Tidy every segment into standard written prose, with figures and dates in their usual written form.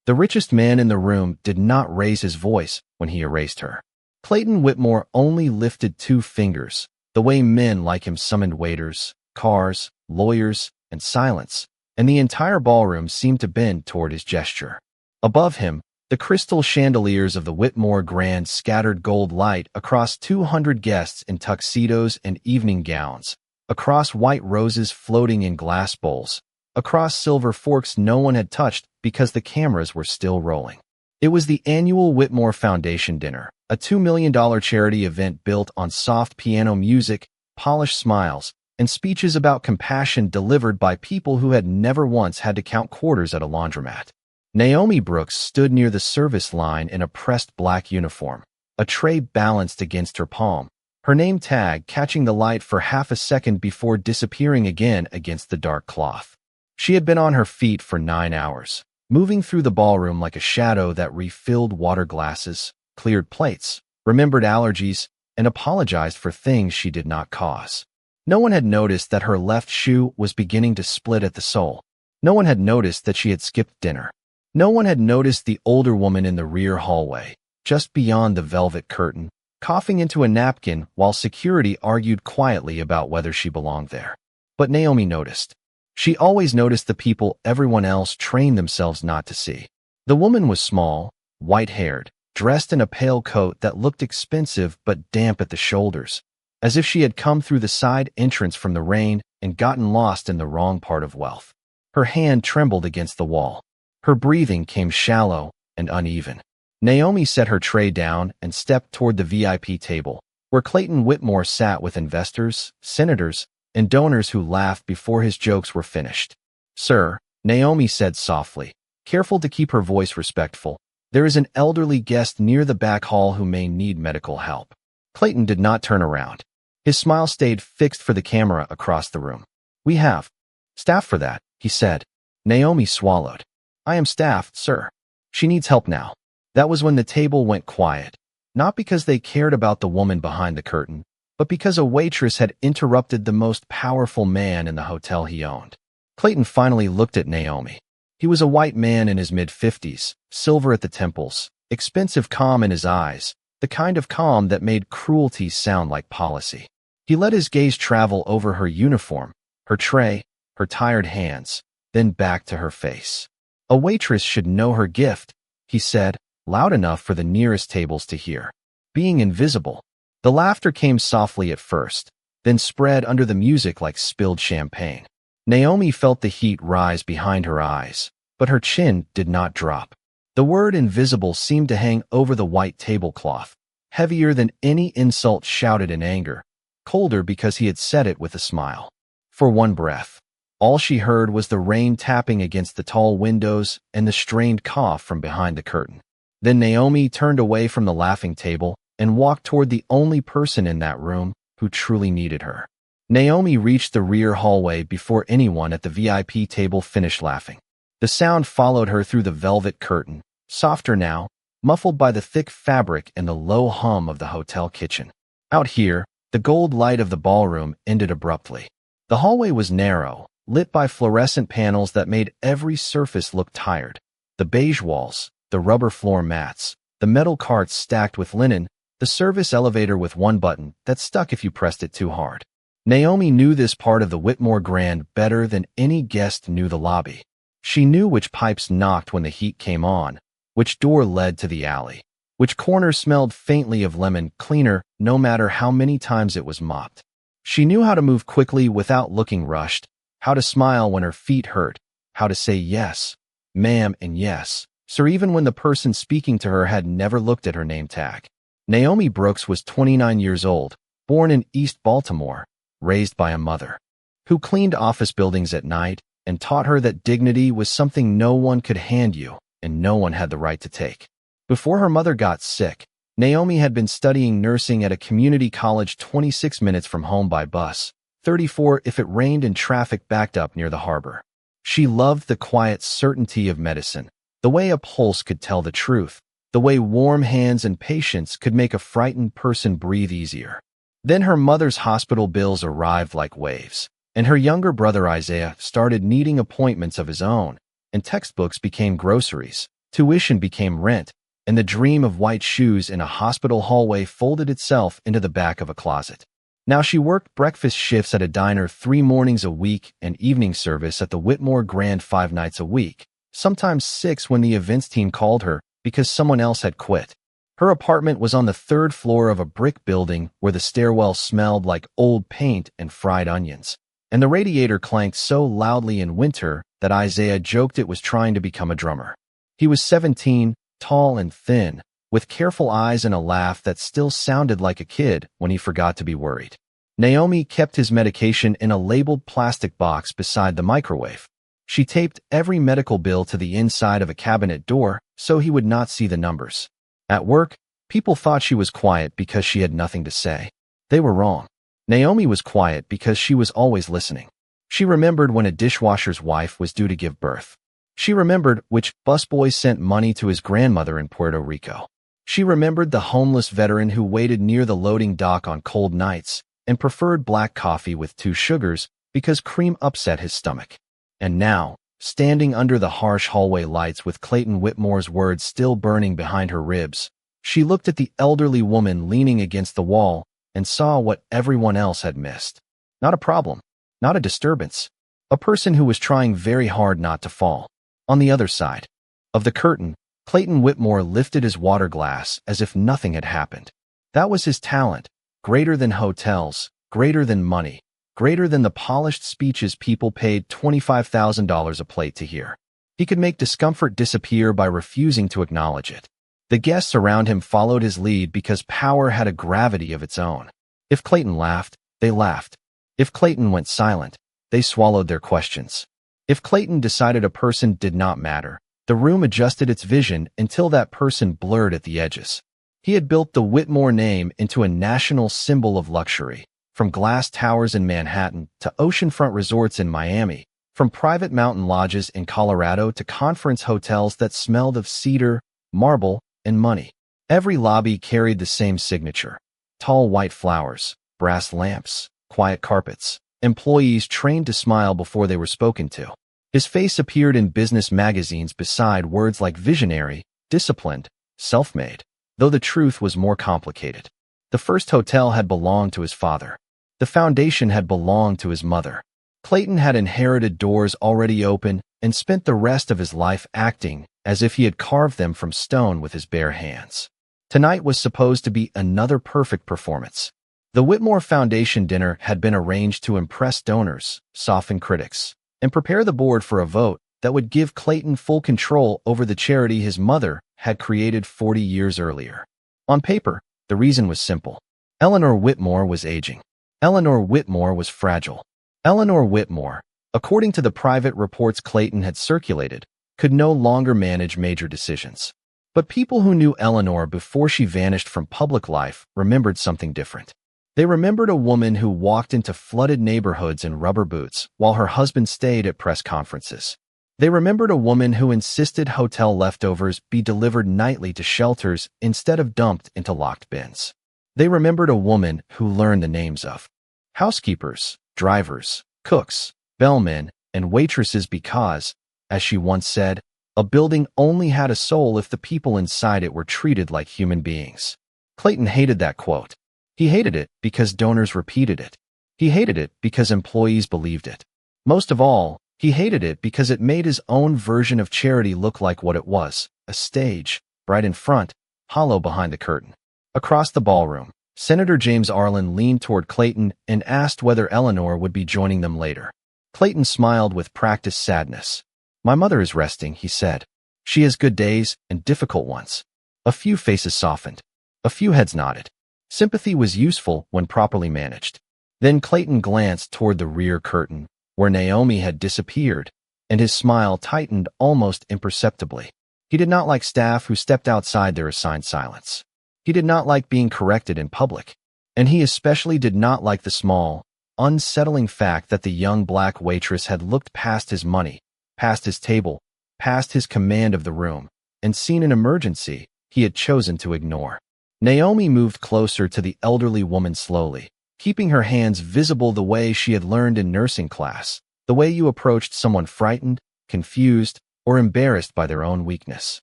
The richest man in the room did not raise his voice when he erased her. Clayton Whitmore only lifted 2 fingers, the way men like him summoned waiters, cars, lawyers, and silence, and the entire ballroom seemed to bend toward his gesture. Above him, the crystal chandeliers of the Whitmore Grand scattered gold light across 200 guests in tuxedos and evening gowns, across white roses floating in glass bowls, across silver forks no one had touched because the cameras were still rolling. It was the annual Whitmore Foundation Dinner, a $2 million charity event built on soft piano music, polished smiles, and speeches about compassion delivered by people who had never once had to count quarters at a laundromat. Naomi Brooks stood near the service line in a pressed black uniform, a tray balanced against her palm, her name tag catching the light for half a second before disappearing again against the dark cloth. She had been on her feet for 9 hours, moving through the ballroom like a shadow that refilled water glasses, cleared plates, remembered allergies, and apologized for things she did not cause. No one had noticed that her left shoe was beginning to split at the sole. No one had noticed that she had skipped dinner. No one had noticed the older woman in the rear hallway, just beyond the velvet curtain, coughing into a napkin while security argued quietly about whether she belonged there. But Naomi noticed. She always noticed the people everyone else trained themselves not to see. The woman was small, white-haired, dressed in a pale coat that looked expensive but damp at the shoulders, as if she had come through the side entrance from the rain and gotten lost in the wrong part of wealth. Her hand trembled against the wall. Her breathing came shallow and uneven. Naomi set her tray down and stepped toward the VIP table, where Clayton Whitmore sat with investors, senators, and donors who laughed before his jokes were finished. "Sir," Naomi said softly, careful to keep her voice respectful, "there is an elderly guest near the back hall who may need medical help." Clayton did not turn around. His smile stayed fixed for the camera across the room. "We have staff for that," he said. Naomi swallowed. "I am staffed, sir. She needs help now." That was when the table went quiet, not because they cared about the woman behind the curtain, but because a waitress had interrupted the most powerful man in the hotel he owned. Clayton finally looked at Naomi. He was a white man in his mid-50s, silver at the temples, expensive calm in his eyes, the kind of calm that made cruelty sound like policy. He let his gaze travel over her uniform, her tray, her tired hands, then back to her face. "A waitress should know her gift," he said, loud enough for the nearest tables to hear. "Being invisible." The laughter came softly at first, then spread under the music like spilled champagne. Naomi felt the heat rise behind her eyes, but her chin did not drop. The word invisible seemed to hang over the white tablecloth, heavier than any insult shouted in anger, colder because he had said it with a smile. For one breath, all she heard was the rain tapping against the tall windows and the strained cough from behind the curtain. Then Naomi turned away from the laughing table and walked toward the only person in that room who truly needed her. Naomi reached the rear hallway before anyone at the VIP table finished laughing. The sound followed her through the velvet curtain, softer now, muffled by the thick fabric and the low hum of the hotel kitchen. Out here, the gold light of the ballroom ended abruptly. The hallway was narrow, lit by fluorescent panels that made every surface look tired. The beige walls, the rubber floor mats, the metal carts stacked with linen, the service elevator with one button that stuck if you pressed it too hard. Naomi knew this part of the Whitmore Grand better than any guest knew the lobby. She knew which pipes knocked when the heat came on, which door led to the alley, which corner smelled faintly of lemon cleaner no matter how many times it was mopped. She knew how to move quickly without looking rushed, how to smile when her feet hurt, how to say yes, ma'am, and yes, sir, even when the person speaking to her had never looked at her name tag. Naomi Brooks was 29 years old, born in East Baltimore, raised by a mother who cleaned office buildings at night and taught her that dignity was something no one could hand you and no one had the right to take. Before her mother got sick, Naomi had been studying nursing at a community college 26 minutes from home by bus, 34 if it rained and traffic backed up near the harbor. She loved the quiet certainty of medicine, the way a pulse could tell the truth, the way warm hands and patience could make a frightened person breathe easier. Then her mother's hospital bills arrived like waves, and her younger brother Isaiah started needing appointments of his own, and textbooks became groceries, Tuition became rent, and the dream of white shoes in a hospital hallway folded itself into the back of a closet. Now she worked breakfast shifts at a diner 3 mornings a week and evening service at the Whitmore Grand 5 nights a week, sometimes 6 when the events team called her because someone else had quit. Her apartment was on the 3rd floor of a brick building where the stairwell smelled like old paint and fried onions, and the radiator clanked so loudly in winter that Isaiah joked it was trying to become a drummer. He was 17, tall and thin, with careful eyes and a laugh that still sounded like a kid when he forgot to be worried. Naomi kept his medication in a labeled plastic box beside the microwave. She taped every medical bill to the inside of a cabinet door so he would not see the numbers. At work, people thought she was quiet because she had nothing to say. They were wrong. Naomi was quiet because she was always listening. She remembered when a dishwasher's wife was due to give birth. She remembered which busboy sent money to his grandmother in Puerto Rico. She remembered the homeless veteran who waited near the loading dock on cold nights and preferred black coffee with 2 sugars because cream upset his stomach. And now, standing under the harsh hallway lights with Clayton Whitmore's words still burning behind her ribs, she looked at the elderly woman leaning against the wall and saw what everyone else had missed. Not a problem, not a disturbance, a person who was trying very hard not to fall. On the other side of the curtain, Clayton Whitmore lifted his water glass as if nothing had happened. That was his talent, greater than hotels, greater than money, greater than the polished speeches people paid $25,000 a plate to hear. He could make discomfort disappear by refusing to acknowledge it. The guests around him followed his lead because power had a gravity of its own. If Clayton laughed, they laughed. If Clayton went silent, they swallowed their questions. If Clayton decided a person did not matter, the room adjusted its vision until that person blurred at the edges. He had built the Whitmore name into a national symbol of luxury, from glass towers in Manhattan to oceanfront resorts in Miami, from private mountain lodges in Colorado to conference hotels that smelled of cedar, marble, and money. Every lobby carried the same signature: tall white flowers, brass lamps, quiet carpets, employees trained to smile before they were spoken to. His face appeared in business magazines beside words like visionary, disciplined, self-made, though the truth was more complicated. The first hotel had belonged to his father. The foundation had belonged to his mother. Clayton had inherited doors already open and spent the rest of his life acting as if he had carved them from stone with his bare hands. Tonight was supposed to be another perfect performance. The Whitmore Foundation dinner had been arranged to impress donors, soften critics, and prepare the board for a vote that would give Clayton full control over the charity his mother had created 40 years earlier. On paper, the reason was simple. Eleanor Whitmore was aging. Eleanor Whitmore was fragile. Eleanor Whitmore, according to the private reports Clayton had circulated, could no longer manage major decisions. But people who knew Eleanor before she vanished from public life remembered something different. They remembered a woman who walked into flooded neighborhoods in rubber boots while her husband stayed at press conferences. They remembered a woman who insisted hotel leftovers be delivered nightly to shelters instead of dumped into locked bins. They remembered a woman who learned the names of housekeepers, drivers, cooks, bellmen, and waitresses because, as she once said, a building only had a soul if the people inside it were treated like human beings. Clayton hated that quote. He hated it because donors repeated it. He hated it because employees believed it. Most of all, he hated it because it made his own version of charity look like what it was: a stage, bright in front, hollow behind the curtain. Across the ballroom, Senator James Arlen leaned toward Clayton and asked whether Eleanor would be joining them later. Clayton smiled with practiced sadness. "My mother is resting," he said. "She has good days and difficult ones." A few faces softened. A few heads nodded. Sympathy was useful when properly managed. Then Clayton glanced toward the rear curtain, where Naomi had disappeared, and his smile tightened almost imperceptibly. He did not like staff who stepped outside their assigned silence. He did not like being corrected in public. And he especially did not like the small, unsettling fact that the young black waitress had looked past his money, past his table, past his command of the room, and seen an emergency he had chosen to ignore. Naomi moved closer to the elderly woman slowly, keeping her hands visible the way she had learned in nursing class, the way you approached someone frightened, confused, or embarrassed by their own weakness.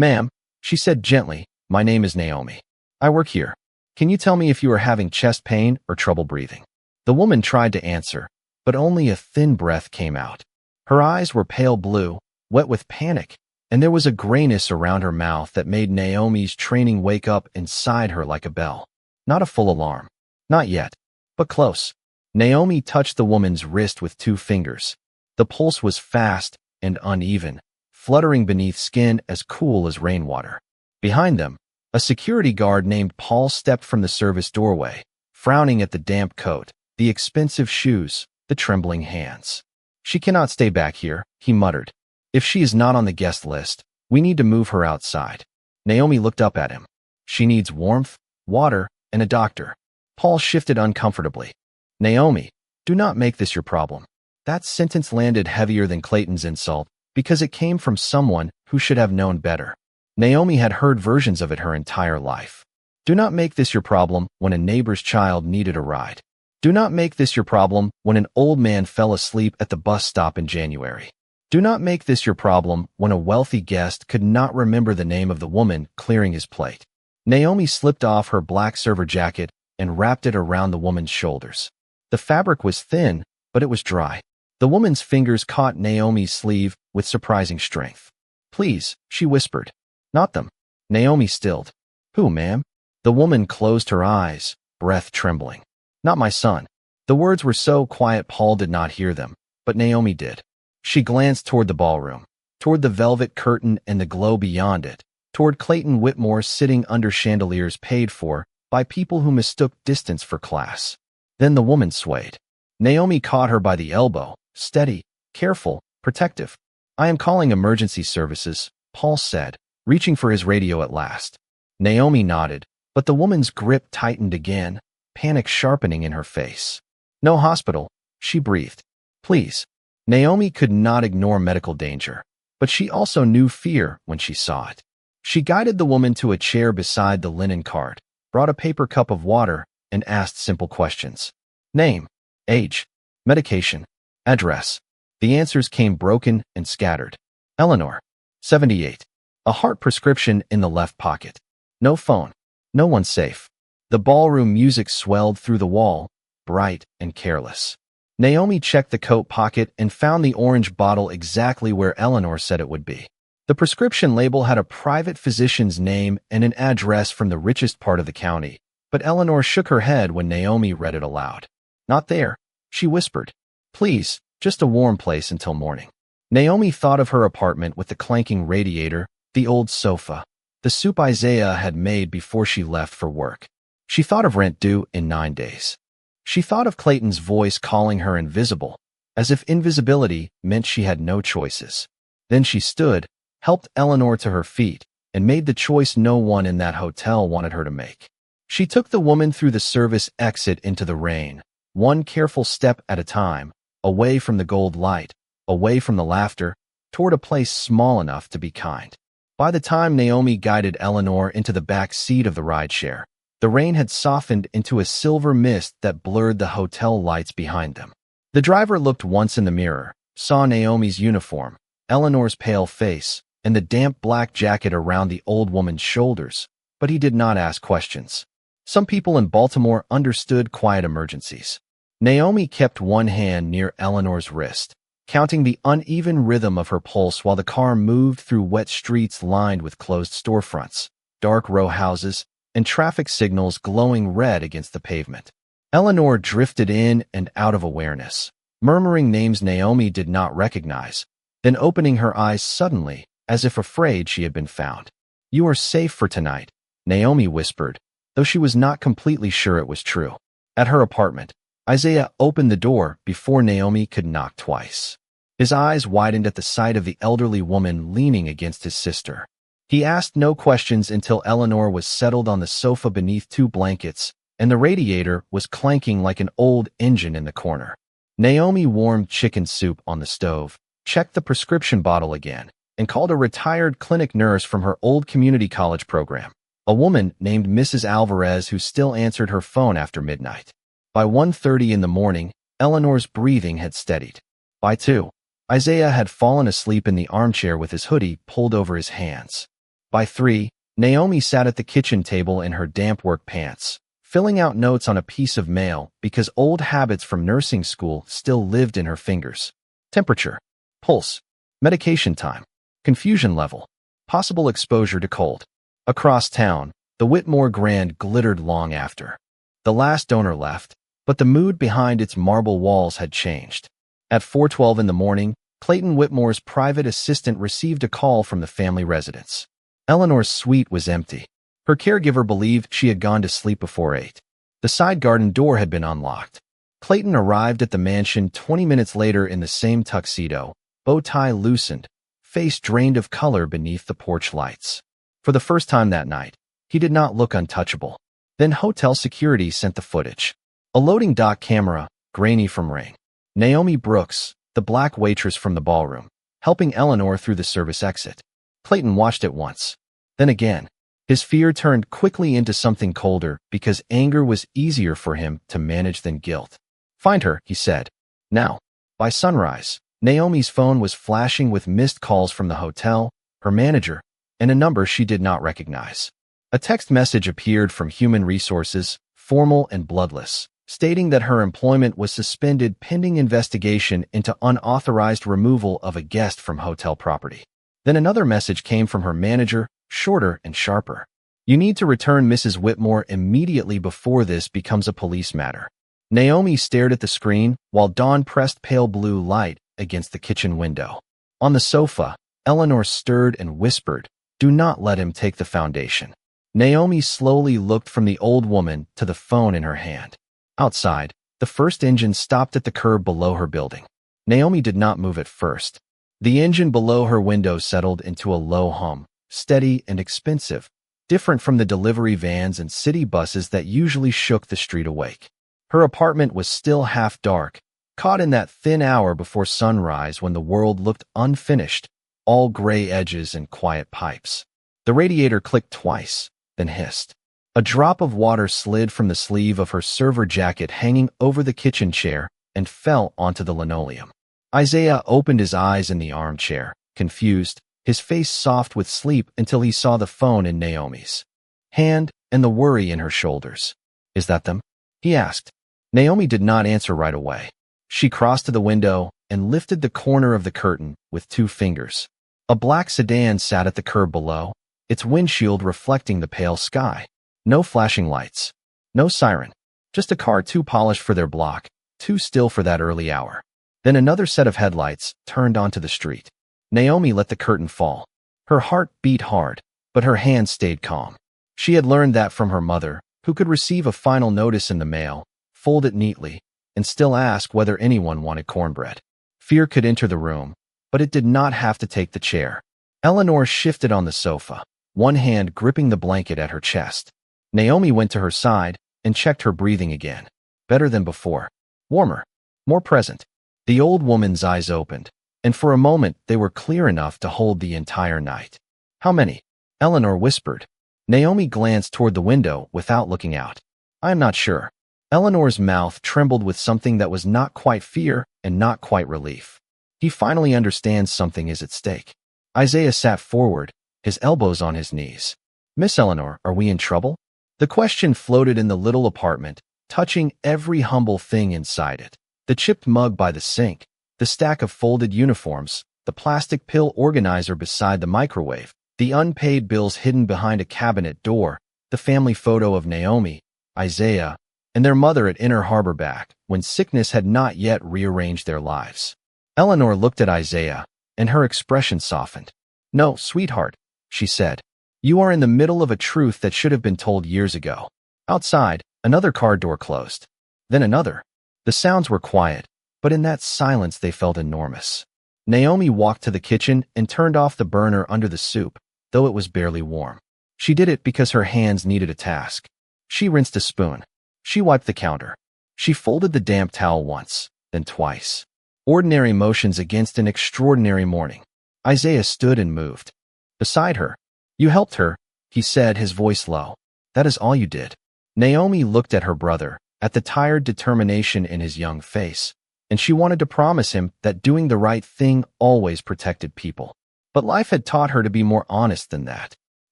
"Ma'am," she said gently, "my name is Naomi. I work here. Can you tell me if you are having chest pain or trouble breathing?" The woman tried to answer, but only a thin breath came out. Her eyes were pale blue, wet with panic, and there was a grayness around her mouth that made Naomi's training wake up inside her like a bell. Not a full alarm. Not yet, but close. Naomi touched the woman's wrist with 2 fingers. The pulse was fast and uneven, fluttering beneath skin as cool as rainwater. Behind them, a security guard named Paul stepped from the service doorway, frowning at the damp coat, the expensive shoes, the trembling hands. "She cannot stay back here," he muttered. "If she is not on the guest list, we need to move her outside." Naomi looked up at him. "She needs warmth, water, and a doctor." Paul shifted uncomfortably. "Naomi, do not make this your problem." That sentence landed heavier than Clayton's insult because it came from someone who should have known better. Naomi had heard versions of it her entire life. Do not make this your problem when a neighbor's child needed a ride. Do not make this your problem when an old man fell asleep at the bus stop in January. Do not make this your problem when a wealthy guest could not remember the name of the woman clearing his plate. Naomi slipped off her black server jacket and wrapped it around the woman's shoulders. The fabric was thin, but it was dry. The woman's fingers caught Naomi's sleeve with surprising strength. "Please," she whispered. "Not them." Naomi stilled. "Who, ma'am?" The woman closed her eyes, breath trembling. "Not my son." The words were so quiet Paul did not hear them, but Naomi did. She glanced toward the ballroom, toward the velvet curtain and the glow beyond it, toward Clayton Whitmore sitting under chandeliers paid for by people who mistook distance for class. Then the woman swayed. Naomi caught her by the elbow, steady, careful, protective. "I am calling emergency services," Paul said, reaching for his radio at last. Naomi nodded, but the woman's grip tightened again, panic sharpening in her face. "No hospital," she breathed. "Please." Naomi could not ignore medical danger, but she also knew fear when she saw it. She guided the woman to a chair beside the linen cart, brought a paper cup of water, and asked simple questions. Name, age, medication, address. The answers came broken and scattered. Eleanor, 78. A heart prescription in the left pocket. No phone. No one safe. The ballroom music swelled through the wall, bright and careless. Naomi checked the coat pocket and found the orange bottle exactly where Eleanor said it would be. The prescription label had a private physician's name and an address from the richest part of the county, but Eleanor shook her head when Naomi read it aloud. "Not there," she whispered. "Please, just a warm place until morning." Naomi thought of her apartment with the clanking radiator, the old sofa, the soup Isaiah had made before she left for work. She thought of rent due in 9 days. She thought of Clayton's voice calling her invisible, as if invisibility meant she had no choices. Then she stood, helped Eleanor to her feet, and made the choice no one in that hotel wanted her to make. She took the woman through the service exit into the rain, one careful step at a time, away from the gold light, away from the laughter, toward a place small enough to be kind. By the time Naomi guided Eleanor into the back seat of the rideshare, the rain had softened into a silver mist that blurred the hotel lights behind them. The driver looked once in the mirror, saw Naomi's uniform, Eleanor's pale face, and the damp black jacket around the old woman's shoulders, but he did not ask questions. Some people in Baltimore understood quiet emergencies. Naomi kept one hand near Eleanor's wrist, counting the uneven rhythm of her pulse while the car moved through wet streets lined with closed storefronts, dark row houses, and traffic signals glowing red against the pavement. Eleanor drifted in and out of awareness, murmuring names Naomi did not recognize, then opening her eyes suddenly, as if afraid she had been found. "You are safe for tonight," Naomi whispered, though she was not completely sure it was true. At her apartment, Isaiah opened the door before Naomi could knock twice. His eyes widened at the sight of the elderly woman leaning against his sister. He asked no questions until Eleanor was settled on the sofa beneath 2 blankets, and the radiator was clanking like an old engine in the corner. Naomi warmed chicken soup on the stove, checked the prescription bottle again, and called a retired clinic nurse from her old community college program, a woman named Mrs. Alvarez who still answered her phone after midnight. By 1:30 in the morning, Eleanor's breathing had steadied. By 2, Isaiah had fallen asleep in the armchair with his hoodie pulled over his hands. By 3, Naomi sat at the kitchen table in her damp work pants, filling out notes on a piece of mail because old habits from nursing school still lived in her fingers. Temperature, pulse, medication time, confusion level, possible exposure to cold. Across town, the Whitmore Grand glittered long after. The last donor left, but the mood behind its marble walls had changed. At 4:12 in the morning, Clayton Whitmore's private assistant received a call from the family residence. Eleanor's suite was empty. Her caregiver believed she had gone to sleep before 8. The side garden door had been unlocked. Clayton arrived at the mansion 20 minutes later in the same tuxedo, bow tie loosened, face drained of color beneath the porch lights. For the first time that night, he did not look untouchable. Then hotel security sent the footage. A loading dock camera, grainy from rain. Naomi Brooks, the black waitress from the ballroom, helping Eleanor through the service exit. Clayton watched it once. Then again. His fear turned quickly into something colder because anger was easier for him to manage than guilt. "Find her," he said. Now. By sunrise, Naomi's phone was flashing with missed calls from the hotel, her manager, and a number she did not recognize. A text message appeared from Human Resources, formal and bloodless, stating that her employment was suspended pending investigation into unauthorized removal of a guest from hotel property. Then another message came from her manager, shorter and sharper. "You need to return Mrs. Whitmore immediately before this becomes a police matter." Naomi stared at the screen while Dawn pressed pale blue light against the kitchen window. On the sofa, Eleanor stirred and whispered, "Do not let him take the foundation." Naomi slowly looked from the old woman to the phone in her hand. Outside, the first engine stopped at the curb below her building. Naomi did not move at first. The engine below her window settled into a low hum, steady and expensive, different from the delivery vans and city buses that usually shook the street awake. Her apartment was still half dark, caught in that thin hour before sunrise when the world looked unfinished, all gray edges and quiet pipes. The radiator clicked twice, then hissed. A drop of water slid from the sleeve of her server jacket hanging over the kitchen chair and fell onto the linoleum. Isaiah opened his eyes in the armchair, confused, his face soft with sleep until he saw the phone in Naomi's hand and the worry in her shoulders. "Is that them?" he asked. Naomi did not answer right away. She crossed to the window and lifted the corner of the curtain with 2 fingers. A black sedan sat at the curb below, its windshield reflecting the pale sky. No flashing lights. No siren. Just a car too polished for their block, too still for that early hour. Then another set of headlights turned onto the street. Naomi let the curtain fall. Her heart beat hard, but her hands stayed calm. She had learned that from her mother, who could receive a final notice in the mail, fold it neatly, and still ask whether anyone wanted cornbread. Fear could enter the room, but it did not have to take the chair. Eleanor shifted on the sofa, one hand gripping the blanket at her chest. Naomi went to her side and checked her breathing again. Better than before. Warmer. More present. The old woman's eyes opened, and for a moment they were clear enough to hold the entire night. "How many?" Eleanor whispered. Naomi glanced toward the window without looking out. "I am not sure." Eleanor's mouth trembled with something that was not quite fear and not quite relief. He finally understands something is at stake. Isaiah sat forward, his elbows on his knees. "Miss Eleanor, are we in trouble?" The question floated in the little apartment, touching every humble thing inside it. The chipped mug by the sink, the stack of folded uniforms, the plastic pill organizer beside the microwave, the unpaid bills hidden behind a cabinet door, the family photo of Naomi, Isaiah, and their mother at Inner Harbor back when sickness had not yet rearranged their lives. Eleanor looked at Isaiah, and her expression softened. "No, sweetheart," she said. "You are in the middle of a truth that should have been told years ago." Outside, another car door closed. Then another. The sounds were quiet, but in that silence they felt enormous. Naomi walked to the kitchen and turned off the burner under the soup, though it was barely warm. She did it because her hands needed a task. She rinsed a spoon. She wiped the counter. She folded the damp towel once, then twice. Ordinary motions against an extraordinary morning. Isaiah stood and moved. Beside her. "You helped her," he said, his voice low. "That is all you did." Naomi looked at her brother, at the tired determination in his young face, and she wanted to promise him that doing the right thing always protected people. But life had taught her to be more honest than that.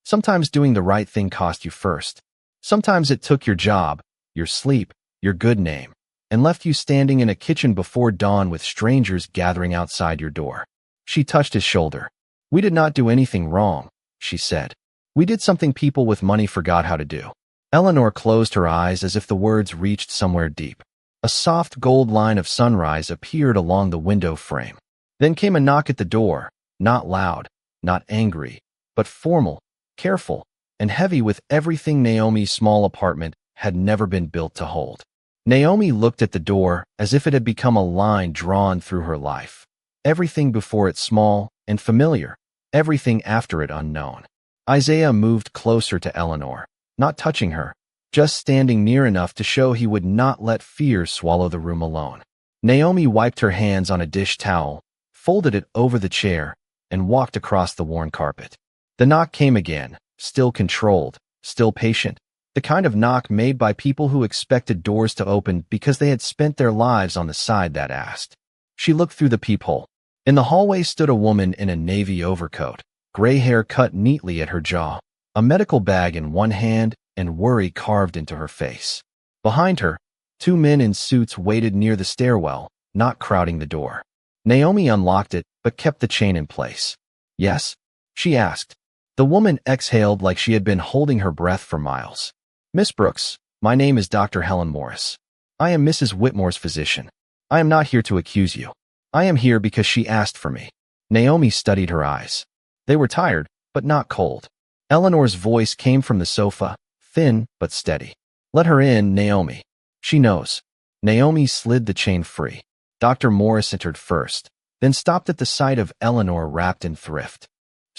Sometimes doing the right thing cost you first. Sometimes it took your job, your sleep, your good name, and left you standing in a kitchen before dawn with strangers gathering outside your door. She touched his shoulder. We did not do anything wrong, she said. We did something people with money forgot how to do. Eleanor closed her eyes as if the words reached somewhere deep. A soft gold line of sunrise appeared along the window frame. Then came a knock at the door, not loud, not angry, but formal, careful, and heavy with everything Naomi's small apartment had never been built to hold. Naomi looked at the door as if it had become a line drawn through her life. Everything before it small and familiar, everything after it unknown. Isaiah moved closer to Eleanor, not touching her, just standing near enough to show he would not let fear swallow the room alone. Naomi wiped her hands on a dish towel, folded it over the chair, and walked across the worn carpet. The knock came again, still controlled, still patient, the kind of knock made by people who expected doors to open because they had spent their lives on the side that asked. She looked through the peephole. In the hallway stood a woman in a navy overcoat, gray hair cut neatly at her jaw, a medical bag in one hand, and worry carved into her face. Behind her, two men in suits waited near the stairwell, not crowding the door. Naomi unlocked it, but kept the chain in place. Yes? She asked. The woman exhaled like she had been holding her breath for miles. Miss Brooks, my name is Dr. Helen Morris. I am Mrs. Whitmore's physician. I am not here to accuse you. I am here because she asked for me. Naomi studied her eyes. They were tired, but not cold. Eleanor's voice came from the sofa, thin but steady. Let her in, Naomi. She knows. Naomi slid the chain free. Dr. Morris entered first, then stopped at the sight of Eleanor wrapped in thrift.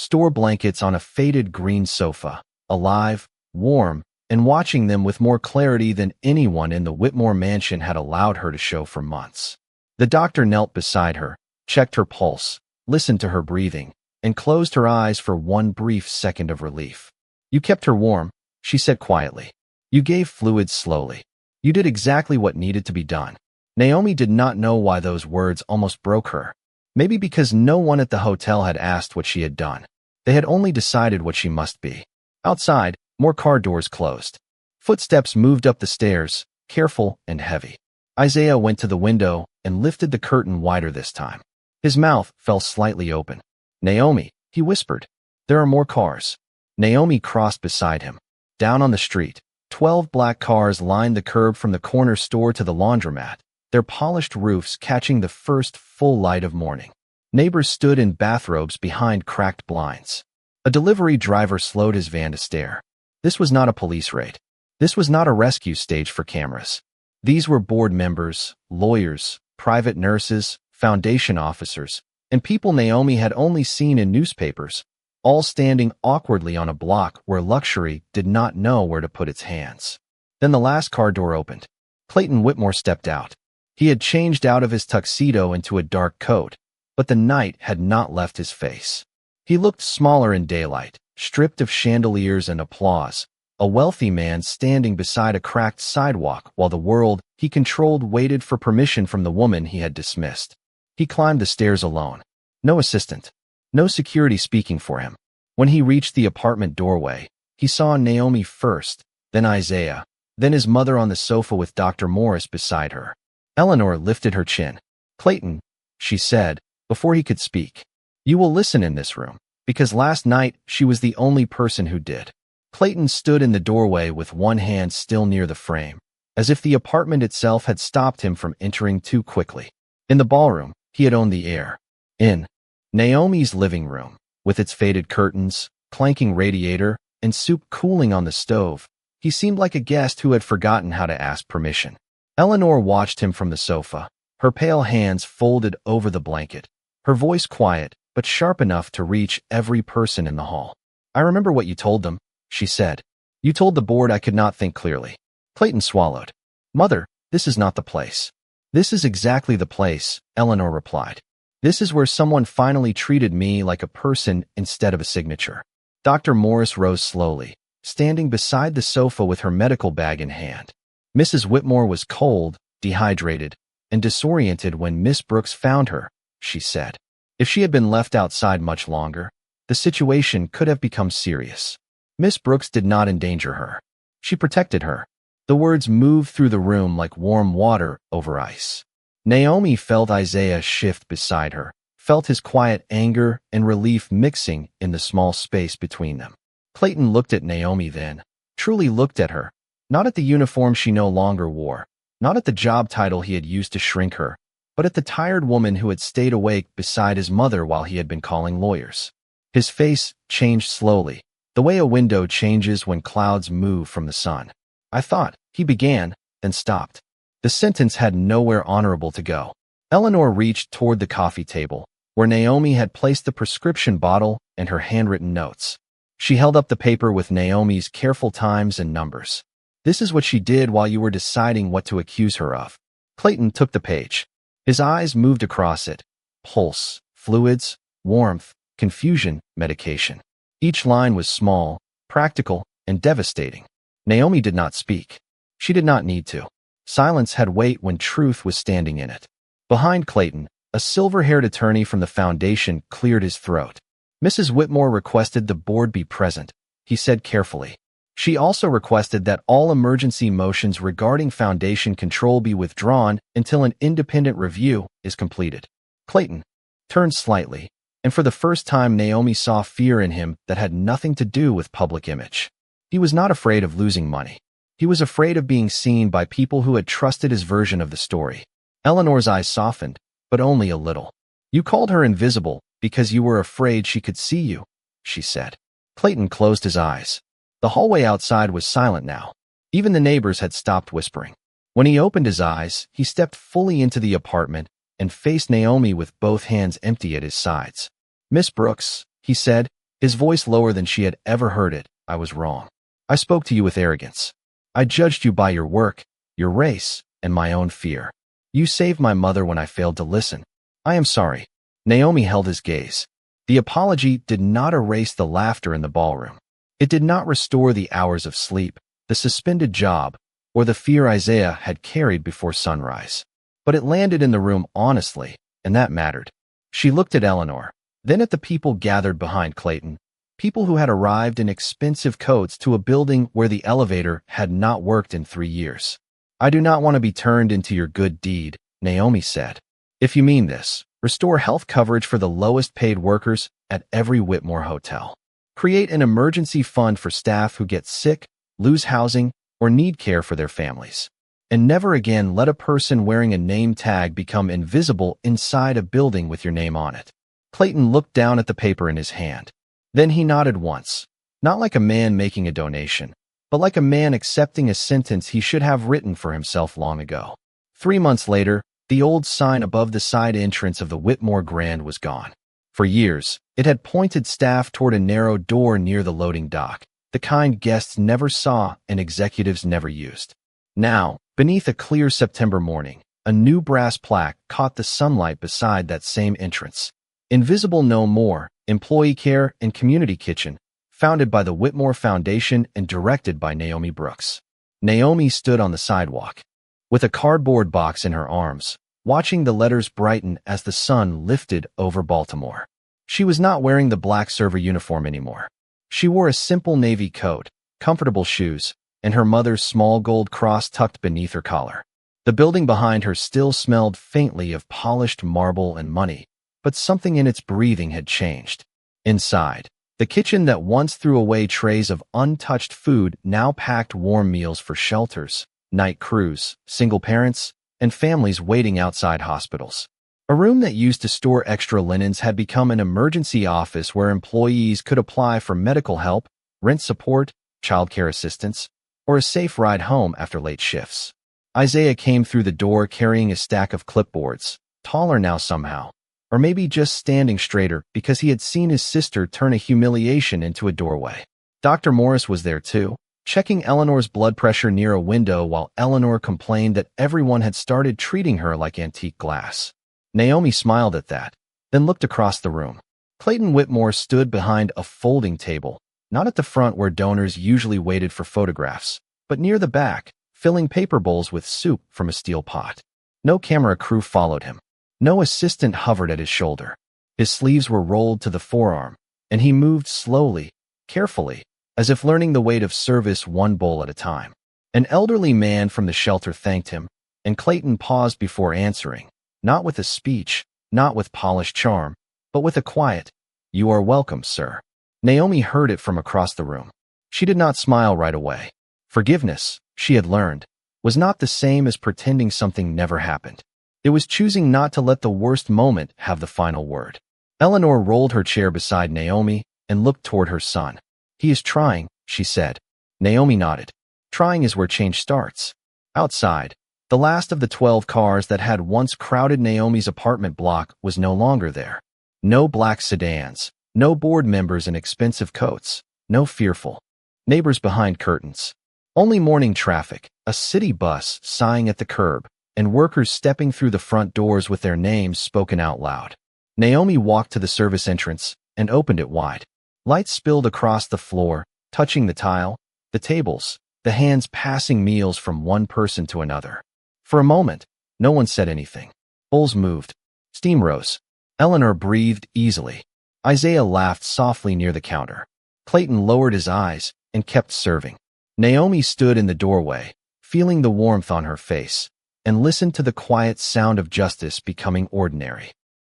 Store blankets on a faded green sofa, alive, warm, and watching them with more clarity than anyone in the Whitmore mansion had allowed her to show for months. The doctor knelt beside her, checked her pulse, listened to her breathing, and closed her eyes for one brief second of relief. You kept her warm, she said quietly. You gave fluids slowly. You did exactly what needed to be done. Naomi did not know why those words almost broke her. Maybe because no one at the hotel had asked what she had done. They had only decided what she must be. Outside, more car doors closed. Footsteps moved up the stairs, careful and heavy. Isaiah went to the window and lifted the curtain wider this time. His mouth fell slightly open. Naomi, he whispered. There are more cars. Naomi crossed beside him. Down on the street, 12 black cars lined the curb from the corner store to the laundromat, their polished roofs catching the first full light of morning. Neighbors stood in bathrobes behind cracked blinds. A delivery driver slowed his van to stare. This was not a police raid. This was not a rescue stage for cameras. These were board members, lawyers, private nurses, foundation officers, and people Naomi had only seen in newspapers, all standing awkwardly on a block where luxury did not know where to put its hands. Then the last car door opened. Clayton Whitmore stepped out. He had changed out of his tuxedo into a dark coat, but the night had not left his face. He looked smaller in daylight, stripped of chandeliers and applause, a wealthy man standing beside a cracked sidewalk while the world he controlled waited for permission from the woman he had dismissed. He climbed the stairs alone. No assistant. No security speaking for him. When he reached the apartment doorway, he saw Naomi first, then Isaiah, then his mother on the sofa with Dr. Morris beside her. Eleanor lifted her chin. Clayton, she said, before he could speak. You will listen in this room, because last night she was the only person who did. Clayton stood in the doorway with one hand still near the frame, as if the apartment itself had stopped him from entering too quickly. In the ballroom, he had owned the air. In Naomi's living room, with its faded curtains, clanking radiator, and soup cooling on the stove, he seemed like a guest who had forgotten how to ask permission. Eleanor watched him from the sofa, her pale hands folded over the blanket, her voice quiet but sharp enough to reach every person in the hall. I remember what you told them, she said. You told the board I could not think clearly. Clayton swallowed. Mother, this is not the place. This is exactly the place, Eleanor replied. This is where someone finally treated me like a person instead of a signature. Dr. Morris rose slowly, standing beside the sofa with her medical bag in hand. Mrs. Whitmore was cold, dehydrated, and disoriented when Miss Brooks found her, she said. If she had been left outside much longer, the situation could have become serious. Miss Brooks did not endanger her. She protected her. The words moved through the room like warm water over ice. Naomi felt Isaiah shift beside her, felt his quiet anger and relief mixing in the small space between them. Clayton looked at Naomi then, truly looked at her, not at the uniform she no longer wore, not at the job title he had used to shrink her, but at the tired woman who had stayed awake beside his mother while he had been calling lawyers. His face changed slowly, the way a window changes when clouds move from the sun. "I thought," he began, then stopped. The sentence had nowhere honorable to go. Eleanor reached toward the coffee table, where Naomi had placed the prescription bottle and her handwritten notes. She held up the paper with Naomi's careful times and numbers. "This is what she did while you were deciding what to accuse her of." Clayton took the page. His eyes moved across it. Pulse, fluids, warmth, confusion, medication. Each line was small, practical, and devastating. Naomi did not speak. She did not need to. Silence had weight when truth was standing in it. Behind Clayton, a silver-haired attorney from the foundation cleared his throat. "Mrs. Whitmore requested the board be present," he said carefully. "She also requested that all emergency motions regarding foundation control be withdrawn until an independent review is completed." Clayton turned slightly, and for the first time Naomi saw fear in him that had nothing to do with public image. He was not afraid of losing money. He was afraid of being seen by people who had trusted his version of the story. Eleanor's eyes softened, but only a little. "You called her invisible because you were afraid she could see you," she said. Clayton closed his eyes. The hallway outside was silent now. Even the neighbors had stopped whispering. When he opened his eyes, he stepped fully into the apartment and faced Naomi with both hands empty at his sides. "Miss Brooks," he said, his voice lower than she had ever heard it, "I was wrong. I spoke to you with arrogance. I judged you by your work, your race, and my own fear. You saved my mother when I failed to listen. I am sorry." Naomi held his gaze. The apology did not erase the laughter in the ballroom. It did not restore the hours of sleep, the suspended job, or the fear Isaiah had carried before sunrise. But it landed in the room honestly, and that mattered. She looked at Eleanor, then at the people gathered behind Clayton, people who had arrived in expensive coats to a building where the elevator had not worked in 3 years. "I do not want to be turned into your good deed," Naomi said. "If you mean this, restore health coverage for the lowest paid workers at every Whitmore hotel. Create an emergency fund for staff who get sick, lose housing, or need care for their families. And never again let a person wearing a name tag become invisible inside a building with your name on it." Clayton looked down at the paper in his hand. Then he nodded once, not like a man making a donation, but like a man accepting a sentence he should have written for himself long ago. 3 months later, the old sign above the side entrance of the Whitmore Grand was gone. For years, it had pointed staff toward a narrow door near the loading dock, the kind guests never saw and executives never used. Now, beneath a clear September morning, a new brass plaque caught the sunlight beside that same entrance. "Invisible No More, Employee Care and Community Kitchen," founded by the Whitmore Foundation and directed by Naomi Brooks. Naomi stood on the sidewalk, with a cardboard box in her arms, watching the letters brighten as the sun lifted over Baltimore. She was not wearing the black server uniform anymore. She wore a simple navy coat, comfortable shoes, and her mother's small gold cross tucked beneath her collar. The building behind her still smelled faintly of polished marble and money, but something in its breathing had changed. Inside, the kitchen that once threw away trays of untouched food now packed warm meals for shelters, night crews, single parents, and families waiting outside hospitals. A room that used to store extra linens had become an emergency office where employees could apply for medical help, rent support, childcare assistance, or a safe ride home after late shifts. Isaiah came through the door carrying a stack of clipboards, taller now somehow, or maybe just standing straighter because he had seen his sister turn a humiliation into a doorway. Dr. Morris was there too, checking Eleanor's blood pressure near a window while Eleanor complained that everyone had started treating her like antique glass. Naomi smiled at that, then looked across the room. Clayton Whitmore stood behind a folding table, not at the front where donors usually waited for photographs, but near the back, filling paper bowls with soup from a steel pot. No camera crew followed him. No assistant hovered at his shoulder. His sleeves were rolled to the forearm, and he moved slowly, carefully, as if learning the weight of service one bowl at a time. An elderly man from the shelter thanked him, and Clayton paused before answering, not with a speech, not with polished charm, but with a quiet, "You are welcome, sir." Naomi heard it from across the room. She did not smile right away. Forgiveness, she had learned, was not the same as pretending something never happened. It was choosing not to let the worst moment have the final word. Eleanor rolled her chair beside Naomi and looked toward her son. "He is trying," she said. Naomi nodded. Trying is where change starts. Outside, the last of the 12 cars that had once crowded Naomi's apartment block was no longer there. No black sedans, no board members in expensive coats, no fearful neighbors behind curtains. Only morning traffic, a city bus sighing at the curb, and workers stepping through the front doors with their names spoken out loud. Naomi walked to the service entrance and opened it wide. Light spilled across the floor, touching the tile, the tables, the hands passing meals from one person to another. For a moment, no one said anything. Bowls moved. Steam rose. Eleanor breathed easily. Isaiah laughed softly near the counter. Clayton lowered his eyes and kept serving. Naomi stood in the doorway, feeling the warmth on her face, and listened to the quiet sound of justice becoming ordinary.